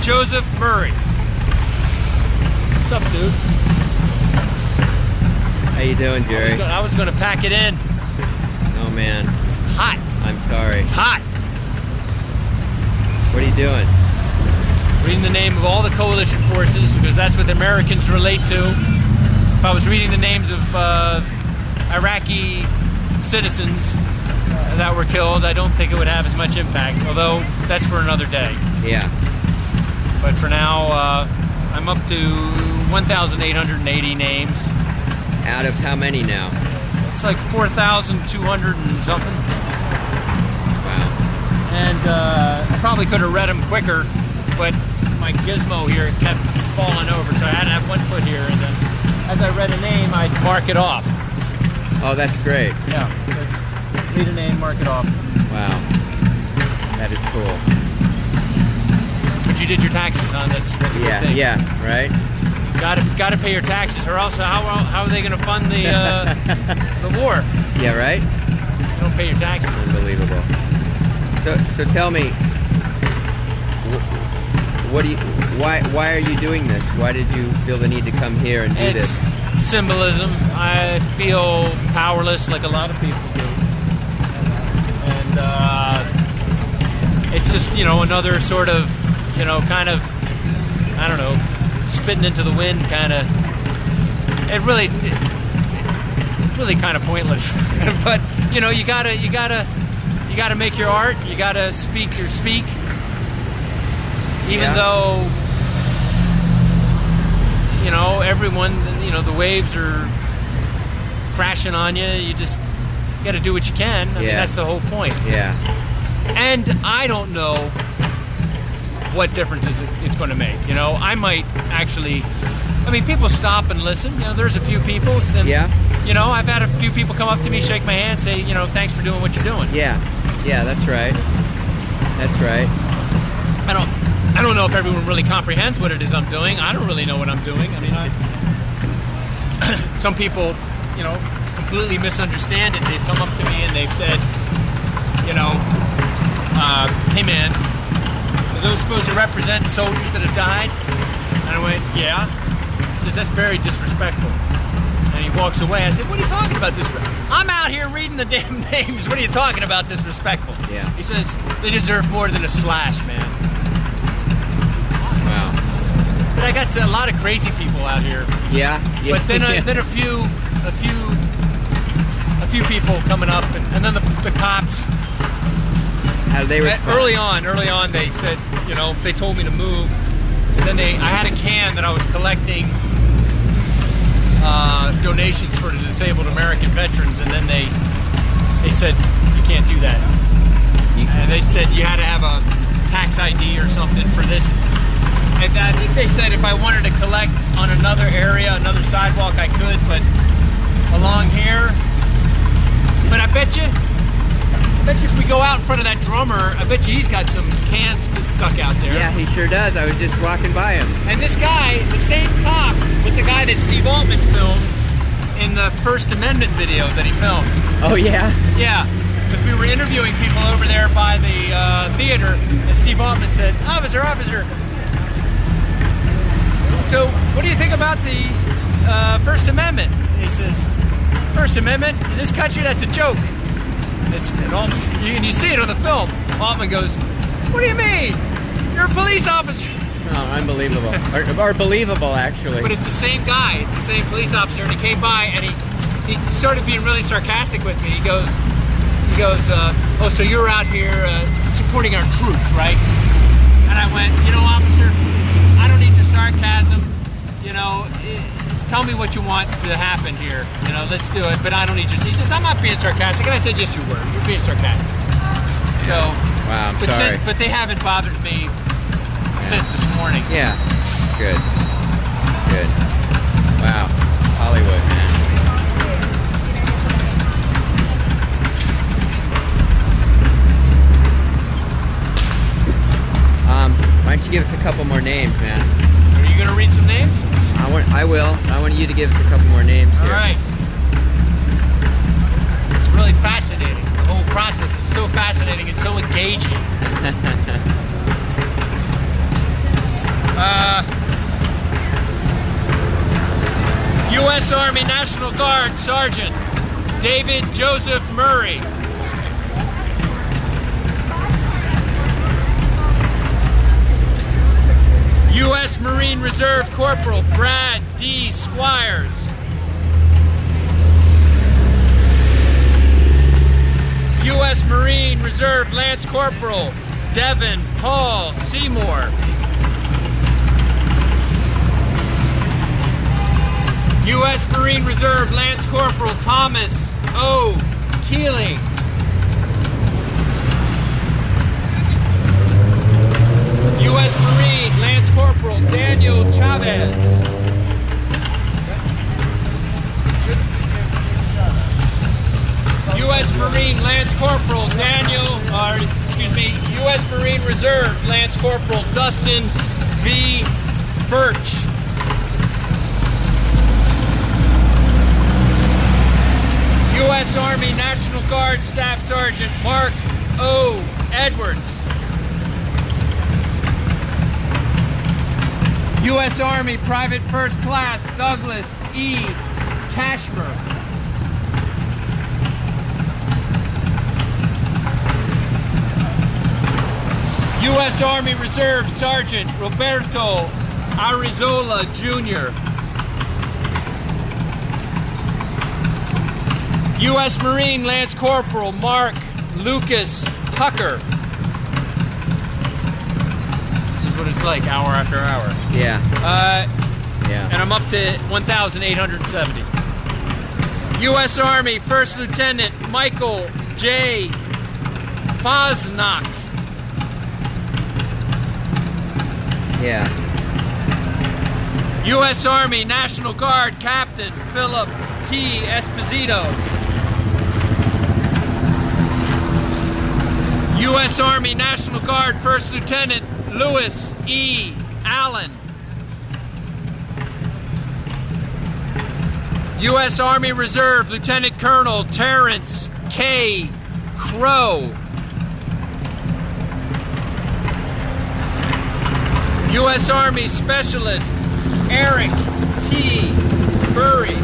Joseph Murray. What's up, dude? How you doing, Jerry? I was gonna pack it in. Oh man, it's hot. I'm sorry. It's hot. What are you doing? Reading the name of all the coalition forces, because that's what the Americans relate to. If I was reading the names of Iraqi citizens that were killed, I don't think it would have as much impact, although that's for another day. Yeah. But for now, I'm up to 1,880 names. Out of how many now? It's like 4,200 and something. Wow. And I probably could have read them quicker, but my gizmo here kept falling over, so I had to have one foot here, and then as I read a name, I'd mark it off. Oh, that's great. Yeah, so just read a name, mark it off. Wow. That is cool. But you did your taxes, huh? That's a good thing. Yeah, right? Got to pay your taxes, or else how are they going to fund the the war? Yeah, right? You don't pay your taxes. Unbelievable. So tell me, why are you doing this? Why did you feel the need to come here and do this? Symbolism. I feel powerless, like a lot of people do, and it's just another sort of kind of I don't know, spitting into the wind kind of. It's really kind of pointless, but you gotta make your art. You gotta speak your speak. Even though, everyone, the waves are crashing on you, you just got to do what you can. I mean, that's the whole point. Yeah. And I don't know what difference it's going to make. I might actually, people stop and listen. There's a few people. Then, I've had a few people come up to me, shake my hand, say, thanks for doing what you're doing. Yeah, that's right. That's right. I don't know if everyone really comprehends what it is I'm doing. I don't really know what I'm doing. Some people, completely misunderstand it. They've come up to me and they've said, hey man, are those supposed to represent soldiers that have died? And I went, yeah. He says, that's very disrespectful. And he walks away. I said, what are you talking about? I'm out here reading the damn names. What are you talking about disrespectful? Yeah. He says, they deserve more than a slash, man. Wow. But I got a lot of crazy people out here. Yeah. But then a few people coming up, and then the cops. How did they respond? Early on, they said, they told me to move. And then I had a can that I was collecting donations for the disabled American veterans, and then they said you can't do that. And they said you had to have a tax ID or something for this. And I think they said if I wanted to collect on another area, another sidewalk, I could, but along here. But I bet you if we go out in front of that drummer, I bet you he's got some cans stuck out there. Yeah, he sure does. I was just walking by him. And this guy, the same cop, was the guy that Steve Altman filmed in the First Amendment video that he filmed. Oh, yeah? Yeah, because we were interviewing people over there by the theater, and Steve Altman said, Officer, so what do you think about the First Amendment? He says, First Amendment? In this country, that's a joke. You see it on the film. Altman goes, what do you mean? You're a police officer. Oh, unbelievable. or believable, actually. But it's the same guy. It's the same police officer. And he came by and he started being really sarcastic with me. He goes, oh, so you're out here supporting our troops, right? And I went, officer, I don't need your sarcasm. Tell me what you want to happen here. Let's do it. But I don't need your... He says, I'm not being sarcastic. And I said, yes, you were. You're being sarcastic. So... Wow, I'm sorry. But they haven't bothered me since this morning. Yeah. Good. Wow. Hollywood, man. Why don't you give us a couple more names, man? Are you going to read some names? I will. I want you to give us a couple more names here. All right. It's really fascinating. The whole process is so fascinating and so engaging. U.S. Army National Guard Sergeant David Joseph Murray. U.S. Marine Reserve Corporal Brad D. Squires. U.S. Marine Reserve Lance Corporal Devin Paul Seymour. U.S. Marine Reserve Lance Corporal Thomas O. Keeling. U.S. Marine Lance Corporal Daniel Chavez. U.S. Marine Lance Corporal U.S. Marine Reserve Lance Corporal Dustin V. Birch. U.S. Army National Guard Staff Sergeant Mark O. Edwards. U.S. Army Private First Class Douglas E. Cashmer. U.S. Army Reserve Sergeant Roberto Arizola, Jr. U.S. Marine Lance Corporal Mark Lucas Tucker. This is what it's like, hour after hour. Yeah. And I'm up to 1,870. U.S. Army First Lieutenant Michael J. Fosnacht. Yeah. U.S. Army National Guard Captain Philip T. Esposito. U.S. Army National Guard First Lieutenant Lewis E. Allen. U.S. Army Reserve Lieutenant Colonel Terrence K. Crow. U.S. Army Specialist Eric T. Burry.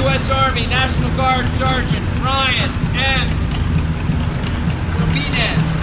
U.S. Army National Guard Sergeant Ryan M. Rabinez.